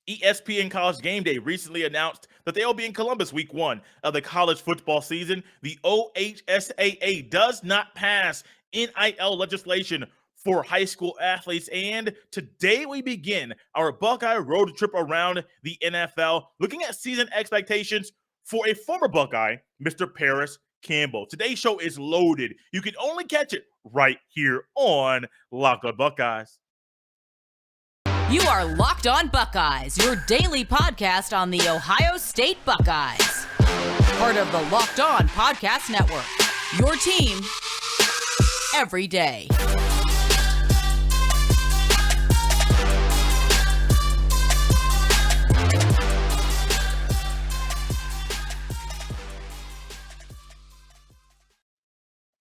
ESPN College Gameday recently announced that they will be in Columbus week 1 of the college football season. The OHSAA does not pass NIL legislation for high school athletes. And today we begin our Buckeye road trip around the NFL, looking at season expectations for a former Buckeye, Mr. Paris Campbell. Today's show is loaded. You can only catch it right here on Locked On Buckeyes. You are Locked On Buckeyes, your daily podcast on the Ohio State Buckeyes. Part of the Locked On Podcast Network, your team every day.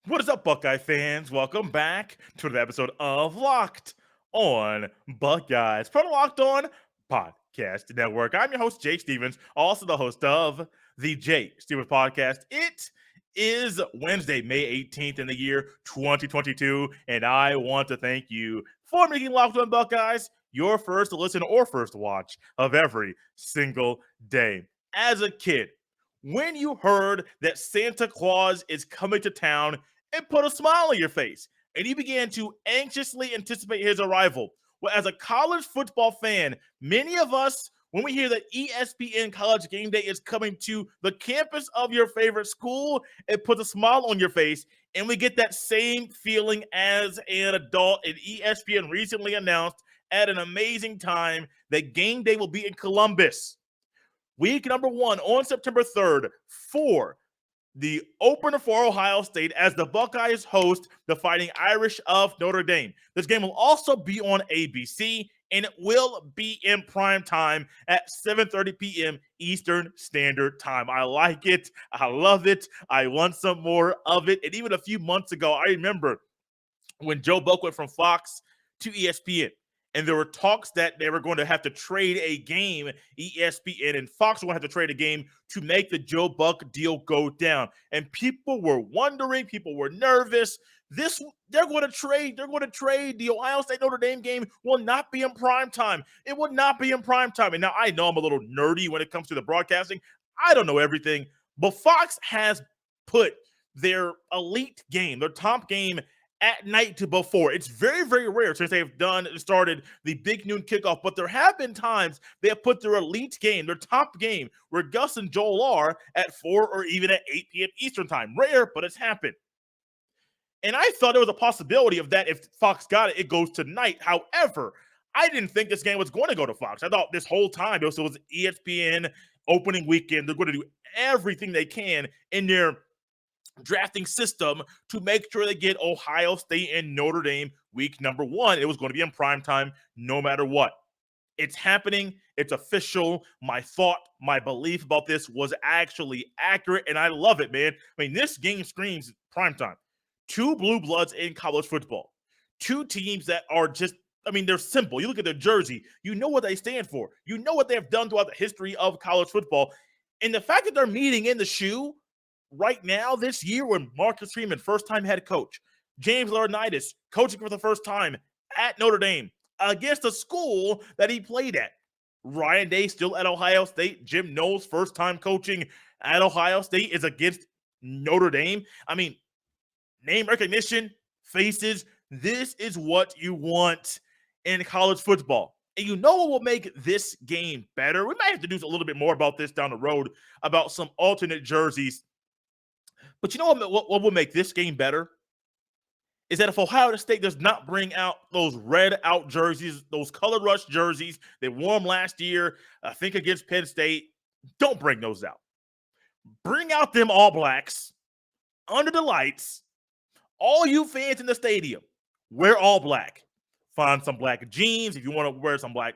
What is up, Buckeye fans? Welcome back to another episode of Locked On Buckeyes, part of Locked On Podcast Network. I'm your host, Jake Stevens, also the host of the Jake Stevens Podcast. It is Wednesday, May 18th in the year 2022, and I want to thank you for making Locked On Buckeyes your first listen or first watch of every single day. As a kid, when you heard that Santa Claus is coming to town, it put a smile on your face, and you began to anxiously anticipate his arrival. Well, as a college football fan, many of us, when we hear that ESPN College Gameday is coming to the campus of your favorite school, it puts a smile on your face, and we get that same feeling as an adult. And ESPN recently announced at an amazing time that game day will be in Columbus. Week number 1 on September 3rd for the opener for Ohio State as the Buckeyes host the Fighting Irish of Notre Dame. This game will also be on ABC, and it will be in prime time at 7:30 p.m. Eastern Standard Time. I like it. I love it. I want some more of it. And even a few months ago, I remember when Joe Buck went from Fox to ESPN. And there were talks that they were going to have to trade a game, ESPN and Fox were going to have to trade a game to make the Joe Buck deal go down. And people were wondering, people were nervous. They're going to trade the Ohio State Notre Dame game will not be in prime time. It would not be in prime time. And now I know I'm a little nerdy when it comes to the broadcasting. I don't know everything, but Fox has put their elite game, their top game at night to before. It's very, very rare since they've started the big noon kickoff, but there have been times they have put their elite game, their top game, where Gus and Joel are at 4 or even at 8 p.m. Eastern time. Rare, but it's happened. And I thought there was a possibility of that if Fox got it, it goes tonight. However, I didn't think this game was going to go to Fox. I thought this whole time it was ESPN opening weekend. They're going to do everything they can in their drafting system to make sure they get Ohio State and Notre Dame week number 1. It was going to be in prime time no matter what. It's happening. It's official. My thought, my belief about this was actually accurate, and I love it, man. I mean, this game screams prime time. 2 blue bloods in college football. 2 teams that are just, I mean, they're simple. You look at their jersey, you know what they stand for. You know what they have done throughout the history of college football. And the fact that they're meeting in the shoe right now, this year, when Marcus Freeman, first-time head coach, James Laurinaitis, coaching for the first time at Notre Dame against a school that he played at. Ryan Day still at Ohio State. Jim Knowles, first-time coaching at Ohio State, is against Notre Dame. I mean, name recognition, faces, this is what you want in college football. And you know what will make this game better? We might have to do a little bit more about this down the road, about some alternate jerseys. But you know what will make this game better? Is that if Ohio State does not bring out those red out jerseys, those color rush jerseys they wore them last year, I think against Penn State, don't bring those out. Bring out them All Blacks under the lights. All you fans in the stadium, wear all black. Find some black jeans. If you want to wear some black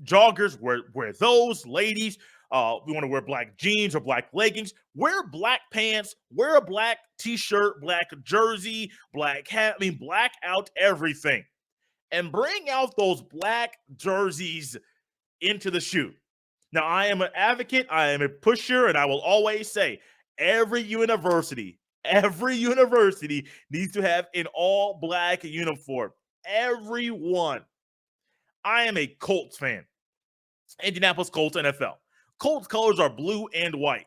joggers, wear those. Ladies, we want to wear black jeans or black leggings. Wear black pants. Wear a black t-shirt, black jersey, black hat. I mean, black out everything. And bring out those black jerseys into the shoe. Now, I am an advocate. I am a pusher. And I will always say, every university needs to have an all black uniform. Everyone. I am a Colts fan. Indianapolis Colts NFL. Colts colors are blue and white.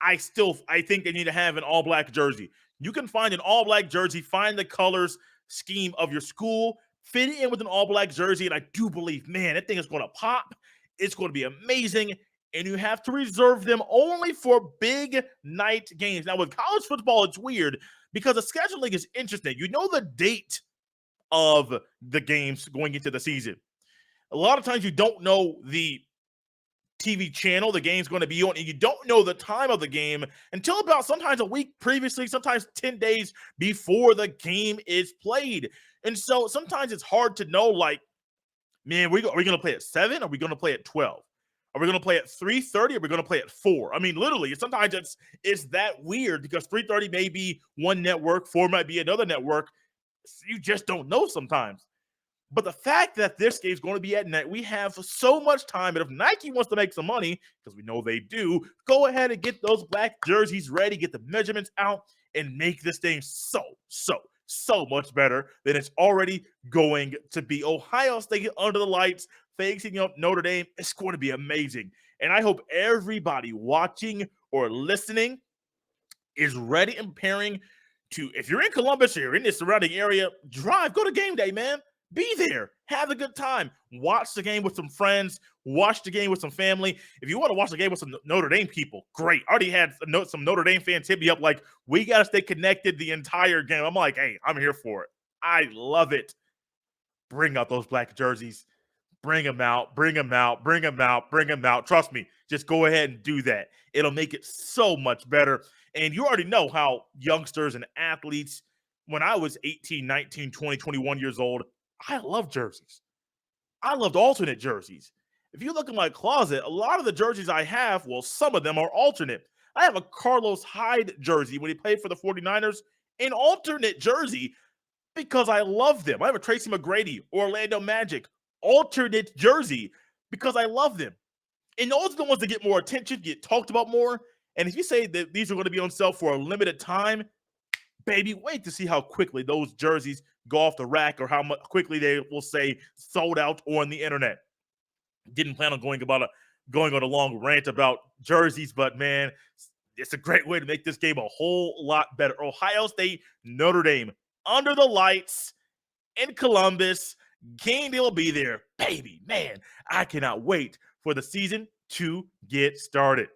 I think they need to have an all-black jersey. You can find an all-black jersey, find the colors scheme of your school, fit it in with an all-black jersey, and I do believe, man, that thing is going to pop. It's going to be amazing, and you have to reserve them only for big night games. Now, with college football, it's weird because the scheduling is interesting. You know the date of the games going into the season. A lot of times you don't know the TV channel the game's going to be on, and you don't know the time of the game until about sometimes a week previously, sometimes 10 days before the game is played. And so sometimes it's hard to know, like, man, are we going to play at 7? Are we going to play at 12? Are we going to play at 3:30? Are we going to play at 4? I mean, literally, sometimes it's that weird because 3:30 may be one network, 4 might be another network. You just don't know sometimes. But the fact that this game is going to be at night, we have so much time. And if Nike wants to make some money, because we know they do, go ahead and get those black jerseys ready, get the measurements out, and make this thing so much better than it's already going to be. Ohio State under the lights, facing up Notre Dame. It's going to be amazing. And I hope everybody watching or listening is ready and preparing to, if you're in Columbus or you're in the surrounding area, go to game day, man. Be there. Have a good time. Watch the game with some friends. Watch the game with some family. If you want to watch the game with some Notre Dame people, great. I already had some Notre Dame fans hit me up like, we got to stay connected the entire game. I'm like, hey, I'm here for it. I love it. Bring out those black jerseys. Bring them out. Bring them out. Bring them out. Bring them out. Trust me. Just go ahead and do that. It'll make it so much better. And you already know how youngsters and athletes, when I was 18, 19, 20, 21 years old, I love jerseys. I loved alternate jerseys. If you look in my closet, a lot of the jerseys I have, well, some of them are alternate. I have a Carlos Hyde jersey when he played for the 49ers, an alternate jersey because I love them. I have a Tracy McGrady, Orlando Magic, alternate jersey because I love them. And those are the ones that get more attention, get talked about more. And if you say that these are going to be on sale for a limited time, baby, wait to see how quickly those jerseys go off the rack or how much quickly they will say sold out on the internet. Didn't plan on going on a long rant about jerseys, but man, it's a great way to make this game a whole lot better. Ohio State, Notre Dame, under the lights in Columbus. Game day will be there. Baby, man, I cannot wait for the season to get started.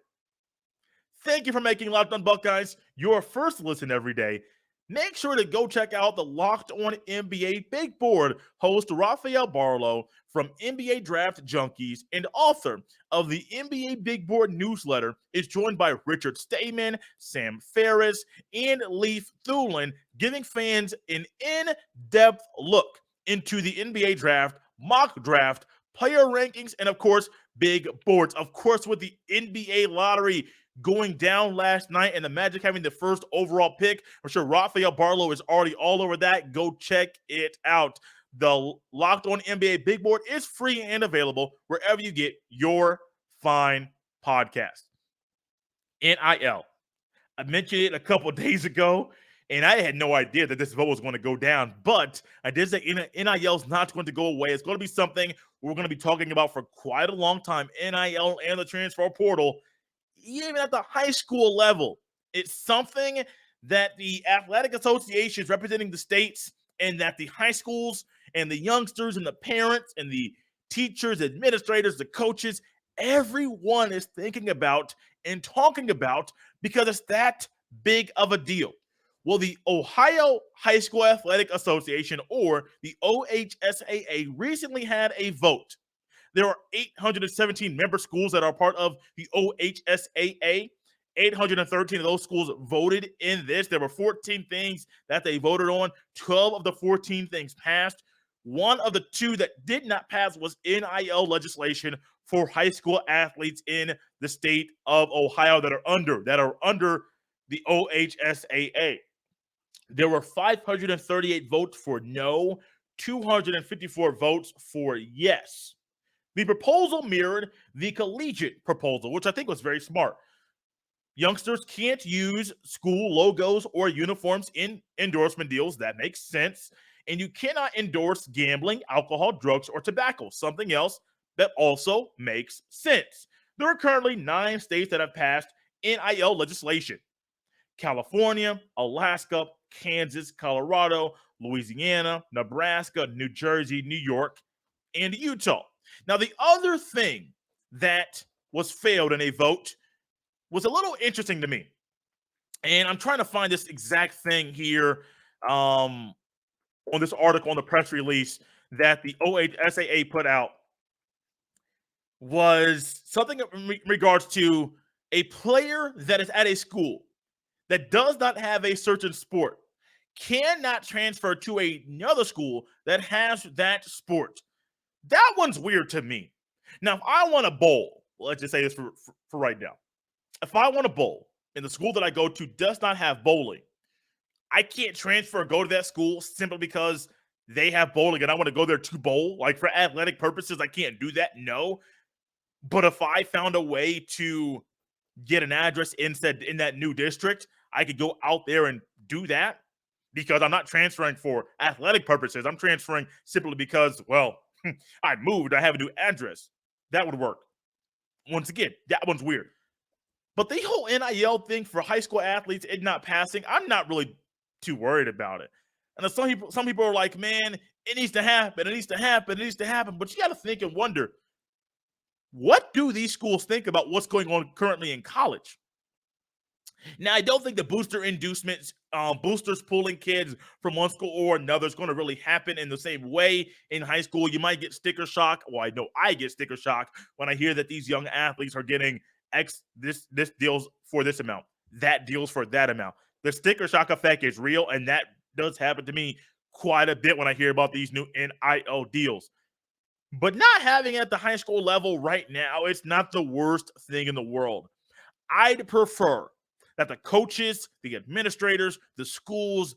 Thank you for making Locked On Buckeyes your first listen every day. Make sure to go check out the Locked On NBA Big Board host Rafael Barlow from NBA Draft Junkies and author of the NBA Big Board newsletter is joined by Richard Stayman, Sam Ferris, and Leif Thulin, giving fans an in-depth look into the NBA draft, mock draft, player rankings, and of course, big boards. Of course, with the NBA lottery going down last night and the Magic having the first overall pick, I'm sure Rafael Barlow is already all over that. Go check it out. The Locked On NBA Big Board is free and available wherever you get your fine podcast. NIL. I mentioned it a couple days ago, and I had no idea that this vote was going to go down, but I did say NIL is not going to go away. It's going to be something we're going to be talking about for quite a long time, NIL and the transfer portal. Even at the high school level, it's something that the athletic associations representing the states and that the high schools and the youngsters and the parents and the teachers, administrators, the coaches, everyone is thinking about and talking about because it's that big of a deal. Well, the Ohio High School Athletic Association, or the OHSAA, recently had a vote. There are 817 member schools that are part of the OHSAA. 813 of those schools voted in this. There were 14 things that they voted on. 12 of the 14 things passed. One of the 2 that did not pass was NIL legislation for high school athletes in the state of Ohio that are under the OHSAA. There were 538 votes for no, 254 votes for yes. The proposal mirrored the collegiate proposal, which I think was very smart. Youngsters can't use school logos or uniforms in endorsement deals. That makes sense. And you cannot endorse gambling, alcohol, drugs, or tobacco. Something else that also makes sense. There are currently 9 states that have passed NIL legislation: California, Alaska, Kansas, Colorado, Louisiana, Nebraska, New Jersey, New York, and Utah. Now, the other thing that was failed in a vote was a little interesting to me. And I'm trying to find this exact thing here on this article, on the press release that the OHSAA put out, was something in regards to a player that is at a school that does not have a certain sport cannot transfer to another school that has that sport. That one's weird to me. Now, if I want to bowl, let's just say this for right now. If I want to bowl and the school that I go to does not have bowling, I can't transfer or go to that school simply because they have bowling and I want to go there to bowl. Like, for athletic purposes, I can't do that. No. But if I found a way to get an address in that new district, I could go out there and do that, because I'm not transferring for athletic purposes. I'm transferring simply because, well, I moved, I have a new address. That would work. Once again, that one's weird. But the whole NIL thing for high school athletes, it not passing, I'm not really too worried about it. And some people are like, man, it needs to happen, it needs to happen, it needs to happen. But you got to think and wonder, what do these schools think about what's going on currently in college? Now, I don't think the booster inducements, boosters pulling kids from one school or another is going to really happen in the same way in high school. You might get sticker shock. Well, I know I get sticker shock when I hear that these young athletes are getting this deals for this amount, that deals for that amount. The sticker shock effect is real, and that does happen to me quite a bit when I hear about these new NIL deals. But not having it at the high school level right now, it's not the worst thing in the world. I'd prefer that the coaches, the administrators, the schools,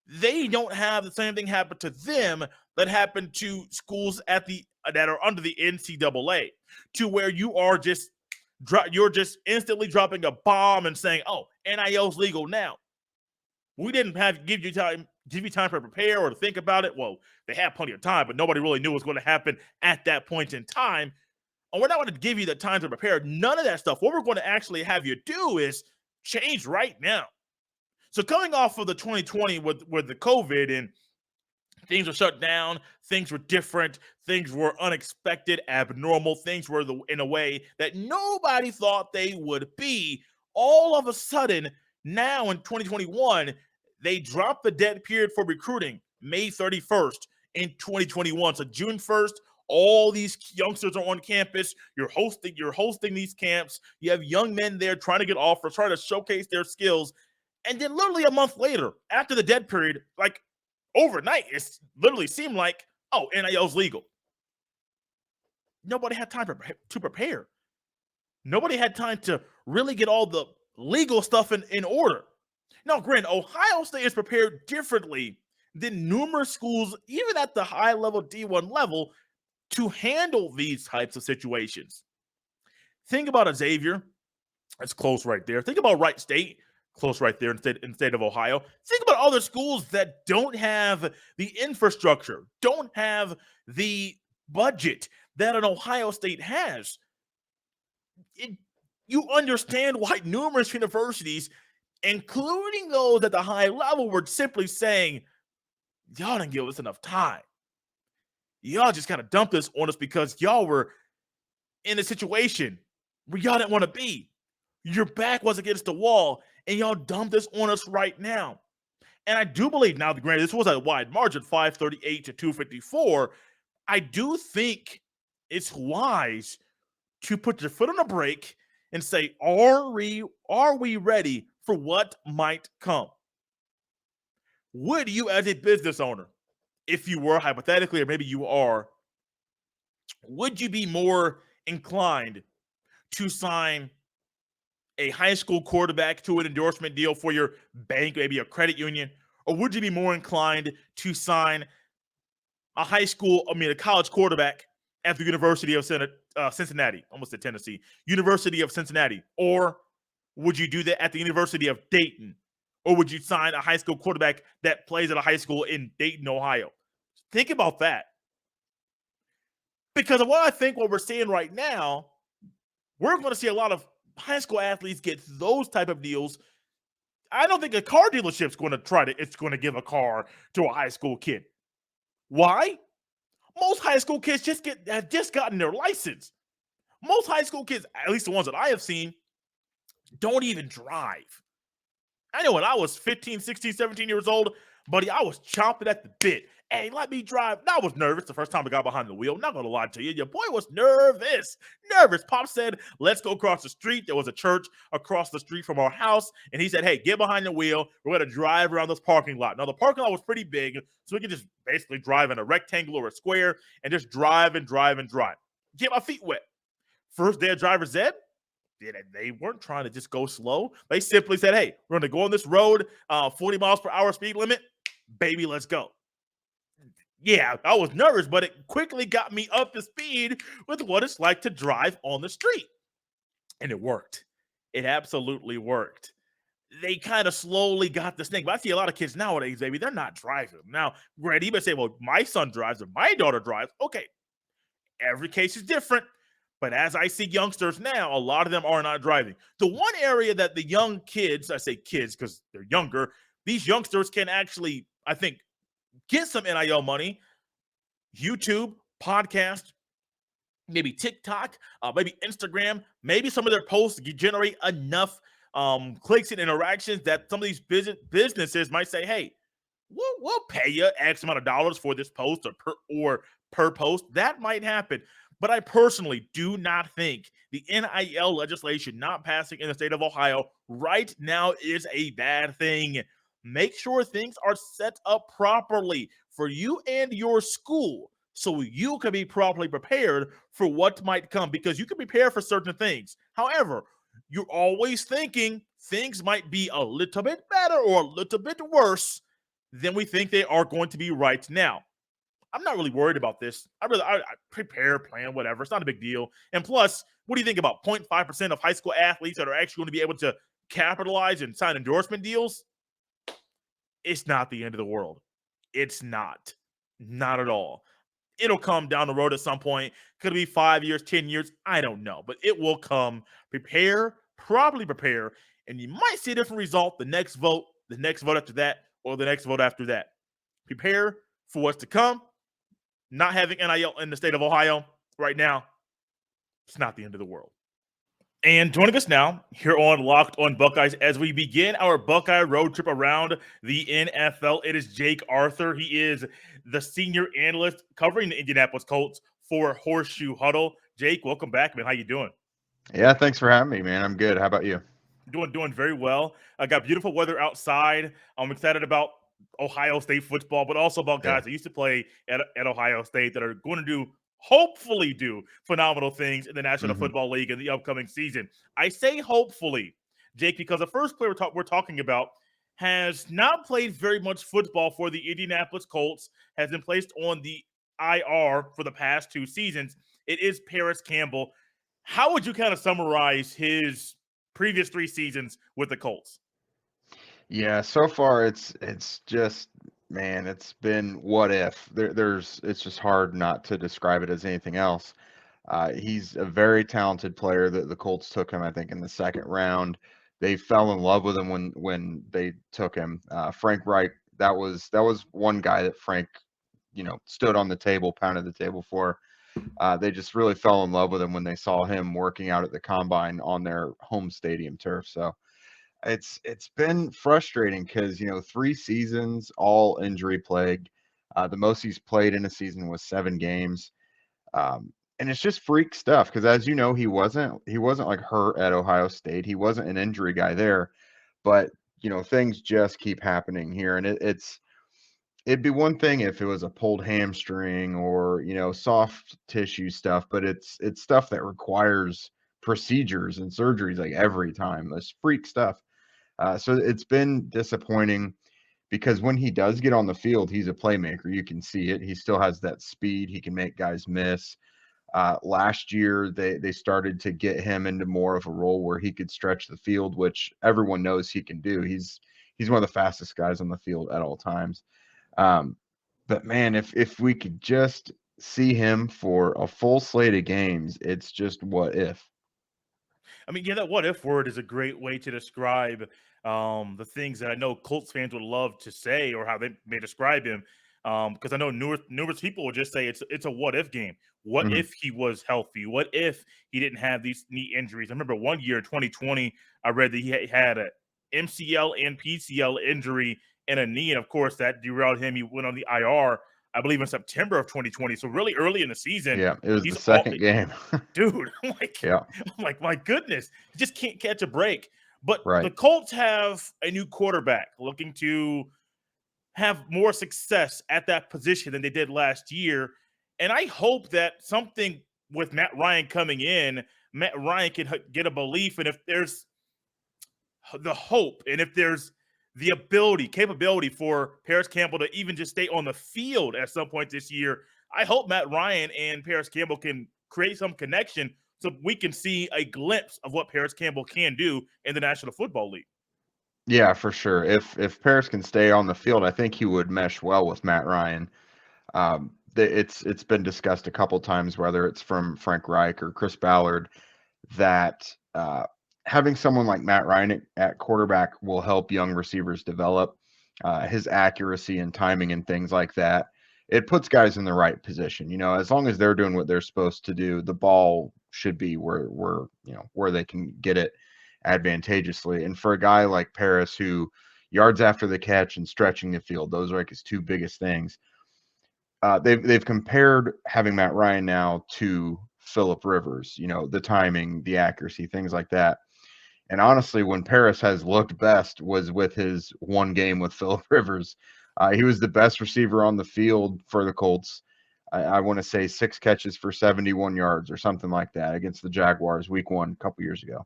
they don't have the same thing happen to them that happened to schools that are under the NCAA, to where you're just instantly dropping a bomb and saying, "Oh, NIL's legal now." We didn't give you time to prepare or to think about it. Well, they had plenty of time, but nobody really knew what was going to happen at that point in time. And we're not going to give you the time to prepare. None of that stuff. What we're going to actually have you do is change right now. So coming off of the 2020 with the COVID, and things were shut down, things were different, things were unexpected, abnormal, things were in a way that nobody thought they would be. All of a sudden, now in 2021, they dropped the dead period for recruiting May 31st in 2021. So June 1st, all these youngsters are on campus. You're hosting these camps. You have young men there trying to get offers, trying to showcase their skills. And then literally a month later, after the dead period, like overnight, it literally seemed like, oh, NIL's legal. Nobody had time to prepare. Nobody had time to really get all the legal stuff in order. Now, granted, Ohio State is prepared differently than numerous schools, even at the high level D1 level, to handle these types of situations. Think about Xavier. That's close right there. Think about Wright State. Close right there in the state of Ohio. Think about other schools that don't have the infrastructure, don't have the budget that an Ohio State has. You understand why numerous universities, including those at the high level, were simply saying, y'all didn't give us enough time. Y'all just kind of dumped this on us because y'all were in a situation where y'all didn't want to be. Your back was against the wall, and y'all dumped this on us right now. And I do believe now, granted, this was a wide margin, 538 to 254. I do think it's wise to put your foot on the brake and say, are we ready for what might come? Would you, as a business owner, if you were hypothetically, or maybe you are, would you be more inclined to sign a high school quarterback to an endorsement deal for your bank, maybe a credit union? Or would you be more inclined to sign a college quarterback at the University of Cincinnati, almost at Tennessee, University of Cincinnati? Or would you do that at the University of Dayton? Or would you sign a high school quarterback that plays at a high school in Dayton, Ohio? Think about that. Because of what we're seeing right now, we're going to see a lot of high school athletes get those type of deals. I don't think a car dealership's going to it's going to give a car to a high school kid. Why? Most high school kids have just gotten their license. Most high school kids, at least the ones that I have seen, don't even drive. I know when I was 15, 16, 17 years old, buddy, I was chomping at the bit. Hey, let me drive. And I was nervous the first time I got behind the wheel. Not gonna lie to you. Your boy was nervous. Nervous. Pop said, let's go across the street. There was a church across the street from our house. And he said, hey, get behind the wheel. We're gonna drive around this parking lot. Now, the parking lot was pretty big, so we could just basically drive in a rectangle or a square and just drive and drive and drive. Get my feet wet. First day of driver's ed, they weren't trying to just go slow. They simply said, hey, we're going to go on this road, 40 miles per hour speed limit. Baby, let's go. Yeah, I was nervous, but it quickly got me up to speed with what it's like to drive on the street. And it worked. It absolutely worked. They kind of slowly got this thing. But I see a lot of kids nowadays, baby, they're not driving. Now, granted, you may say, well, my son drives or my daughter drives. Okay, every case is different. But as I see youngsters now, a lot of them are not driving. The one area that the young kids, I say kids because they're younger, these youngsters can actually, I think, get some NIL money. YouTube, podcast, maybe TikTok, maybe Instagram, maybe some of their posts generate enough clicks and interactions that some of these businesses might say, hey, we'll pay you X amount of dollars for this post or per post. That might happen. But I personally do not think the NIL legislation not passing in the state of Ohio right now is a bad thing. Make sure things are set up properly for you and your school so you can be properly prepared for what might come, because you can prepare for certain things. However, you're always thinking things might be a little bit better or a little bit worse than we think they are going to be right now. I'm not really worried about this. I prepare, plan, whatever. It's not a big deal. And plus, what do you think about 0.5% of high school athletes that are actually going to be able to capitalize and sign endorsement deals? It's not the end of the world. It's not. Not at all. It'll come down the road at some point. Could it be 5 years, 10 years? I don't know. But it will come. Prepare, properly prepare, and you might see a different result the next vote after that, or the next vote after that. Prepare for what's to come. Not having NIL in the state of Ohio right now, it's not the end of the world. And joining us now here on Locked on Buckeyes as we begin our Buckeye road trip around the NFL, it is Jake Arthur. He is the senior analyst covering the Indianapolis Colts for Horseshoe Huddle. Jake, welcome back, man. How you doing? Yeah, thanks for having me, man. I'm good. How about you? Doing very well. I got beautiful weather outside. I'm excited about Ohio State football, but also about guys that used to play at Ohio State that are going to hopefully do phenomenal things in the National Football League in the upcoming season. I say hopefully, Jake, because the first player we're talking about has not played very much football for the Indianapolis Colts, has been placed on the IR for the past 2 seasons. It is Paris Campbell. How would you kind of summarize his previous 3 seasons with the Colts? Yeah, so far it's just, man, it's been what if. It's just hard not to describe it as anything else. He's a very talented player. The Colts took him, I think, in the 2nd round. They fell in love with him when they took him. Frank Reich, that was one guy that Frank, stood on the table, pounded the table for. They just really fell in love with him when they saw him working out at the combine on their home stadium turf. So it's been frustrating because 3 seasons, all injury plagued. The most he's played in a season was 7 games, and it's just freak stuff. Because as you know, he wasn't like hurt at Ohio State. He wasn't an injury guy there, but things just keep happening here, and it'd be one thing if it was a pulled hamstring or soft tissue stuff, but it's stuff that requires procedures and surgeries like every time. This freak stuff. So it's been disappointing because when he does get on the field, he's a playmaker. You can see it. He still has that speed. He can make guys miss. Last year, they started to get him into more of a role where he could stretch the field, which everyone knows he can do. He's one of the fastest guys on the field at all times. But man, if we could just see him for a full slate of games, it's just what if. I mean, yeah, that what if word is a great way to describe the things that I know Colts fans would love to say or how they may describe him. Because I know numerous people will just say it's a what if game. What Mhm. if he was healthy? What if he didn't have these knee injuries? I remember one year, 2020, I read that he had a MCL and PCL injury in a knee, and of course that derailed him. He went on the IR, I believe, in September of 2020. So really early in the season, Yeah, it was the he's all second game. dude. I'm like, Yeah, I'm like, my goodness, he just can't catch a break. But the right. Colts have a new quarterback looking to have more success at that position than they did last year. And I hope that something with Matt Ryan coming in, Matt Ryan can get a belief. And if there's the hope and if there's the ability, capability for Paris Campbell to even just stay on the field at some point this year, I hope Matt Ryan and Paris Campbell can create some connection so we can see a glimpse of what Paris Campbell can do in the National Football League. Yeah, for sure. If Paris can stay on the field, I think he would mesh well with Matt Ryan. It's been discussed a couple times, whether it's from Frank Reich or Chris Ballard, that having someone like Matt Ryan at quarterback will help young receivers develop his accuracy and timing and things like that. It puts guys in the right position. As long as they're doing what they're supposed to do, the ball should be where they can get it advantageously. And for a guy like Paris, who yards after the catch and stretching the field, those are like his two biggest things. They've compared having Matt Ryan now to Philip Rivers, the timing, the accuracy, things like that. And honestly, when Paris has looked best was with his one game with Philip Rivers. He was the best receiver on the field for the Colts. I want to say 6 catches for 71 yards or something like that against the Jaguars week 1 a couple years ago.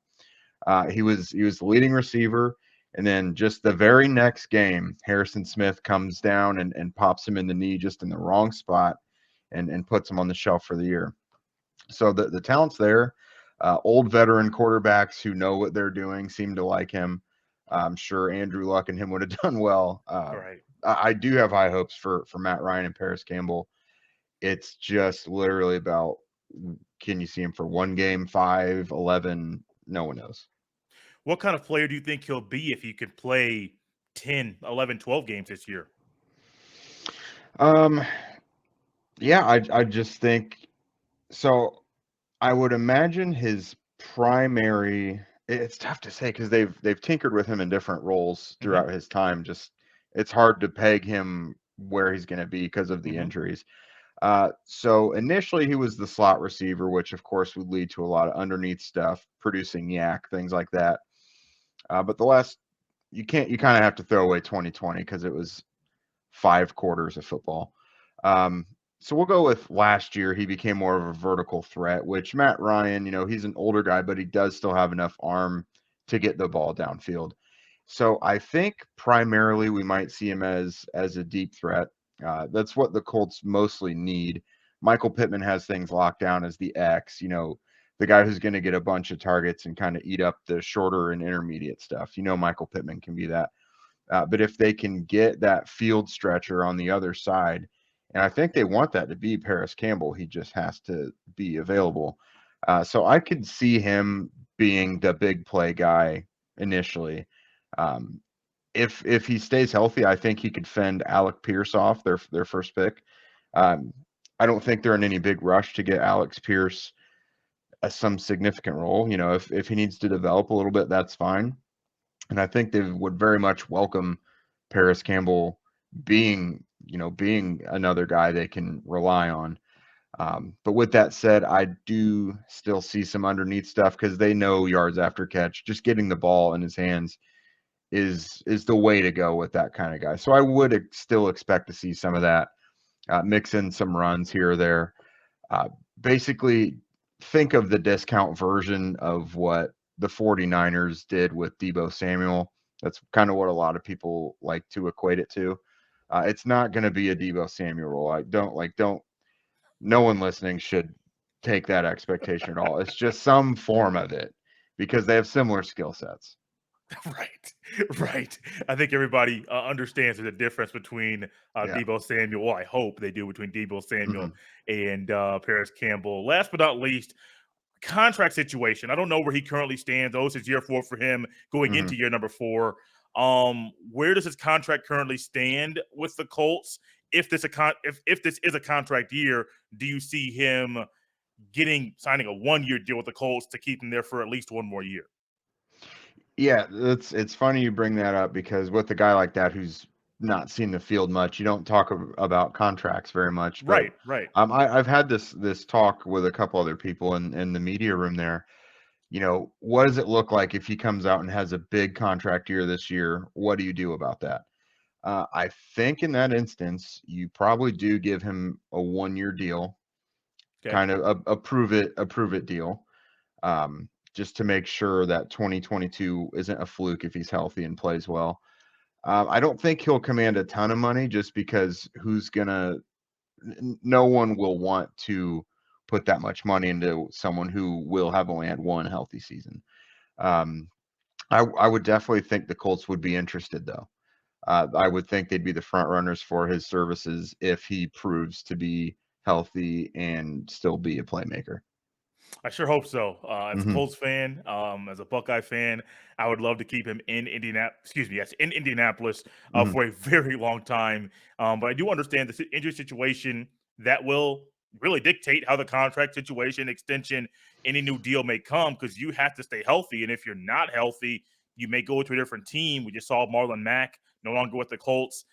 He was the leading receiver. And then just the very next game, Harrison Smith comes down and pops him in the knee just in the wrong spot and puts him on the shelf for the year. So the talent's there. Old veteran quarterbacks who know what they're doing seem to like him. I'm sure Andrew Luck and him would have done well. Right. I do have high hopes for Matt Ryan and Paris Campbell. It's just literally about, can you see him for one game, 5, 11? No one knows. What kind of player do you think he'll be if he could play 10, 11, 12 games this year? Um, yeah, I just think so. I would imagine his primary. It's tough to say because they've tinkered with him in different roles Hmm. throughout his time. Just it's hard to peg him where he's going to be because of the Hmm. injuries. So initially he was the slot receiver, which of course would lead to a lot of underneath stuff, producing yak, things like that. But the last you kind of have to throw away 2020 because it was 5 quarters of football. Um, so we'll go with last year. He became more of a vertical threat, which Matt Ryan, he's an older guy, but he does still have enough arm to get the ball downfield. So I think primarily we might see him as a deep threat. That's what the Colts mostly need. Michael Pittman has things locked down as the X, the guy who's going to get a bunch of targets and kind of eat up the shorter and intermediate stuff. Michael Pittman can be that. But if they can get that field stretcher on the other side, and I think they want that to be Paris Campbell, he just has to be available. So I could see him being the big play guy initially. Um, if he stays healthy, I think he could fend Alec Pierce off their first pick. Um, I don't think they're in any big rush to get Alex Pierce some significant role. If he needs to develop a little bit, that's fine. And I think they would very much welcome Paris Campbell being another guy they can rely on. But with that said, I do still see some underneath stuff because they know yards after catch, just getting the ball in his hands is the way to go with that kind of guy. So I would still expect to see some of that, mix in some runs here or there. Uh, Basically, think of the discount version of what the 49ers did with Debo Samuel. That's kind of what a lot of people like to equate it to. It's not going to be a Debo Samuel role. Don't. No one listening should take that expectation at all. It's just some form of it because they have similar skill sets. Right, right. I think everybody understands there's a difference between Yeah. Debo Samuel. Well, I hope they do between Debo Samuel Hmm. and Paris Campbell. Last but not least, contract situation. I don't know where he currently stands. Oh, this is year 4 for him, going Hmm. into year number 4. Where does his contract currently stand with the Colts? If this is a contract year, do you see him signing a 1-year deal with the Colts to keep him there for at least one more year? Yeah, it's funny you bring that up because with a guy like that who's not seen the field much, you don't talk about contracts very much. But Right, right. I've had this talk with a couple other people in the media room there. What does it look like if he comes out and has a big contract year this year? What do you do about that? I think in that instance, you probably do give him a 1-year deal, Okay. kind of a prove it deal, just to make sure that 2022 isn't a fluke if he's healthy and plays well. I don't think he'll command a ton of money just because no one will want to put that much money into someone who will have only had one healthy season. Um, I would definitely think the Colts would be interested, though. I would think they'd be the front runners for his services if he proves to be healthy and still be a playmaker. I sure hope so. As a Hmm. Colts fan, as a Buckeye fan, I would love to keep him in Indianapolis. Excuse me, yes, in Indianapolis Hmm. for a very long time. But I do understand the injury situation that will really dictate how the contract situation, extension, any new deal may come because you have to stay healthy. And if you're not healthy, you may go to a different team. We just saw Marlon Mack no longer with the Colts.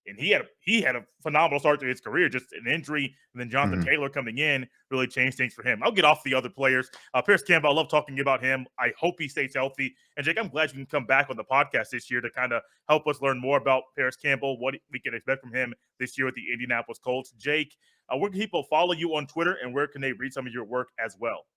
And he had a phenomenal start to his career, just an injury, and then Jonathan Hmm. Taylor coming in really changed things for him. I'll get off the other players. Paris Campbell, I love talking about him. I hope he stays healthy. And Jake, I'm glad you can come back on the podcast this year to kind of help us learn more about Paris Campbell, what we can expect from him this year with the Indianapolis Colts. Jake, where can people follow you on Twitter, and where can they read some of your work as well?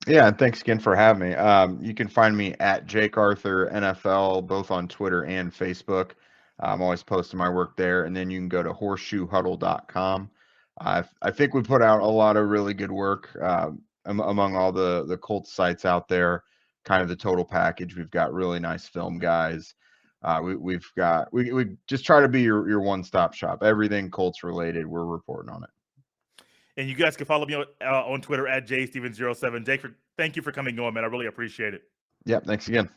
Yeah, and thanks again for having me. You can find me at Jake Arthur NFL, both on Twitter and Facebook. I'm always posting my work there. And then you can go to horseshoehuddle.com. I think we put out a lot of really good work among all the Colts sites out there, kind of the total package. We've got really nice film guys. We just try to be your one-stop shop. Everything Colts related, we're reporting on it. And you guys can follow me on Twitter at jstevens07. Jake, thank you for coming on, man. I really appreciate it. Yep, thanks again.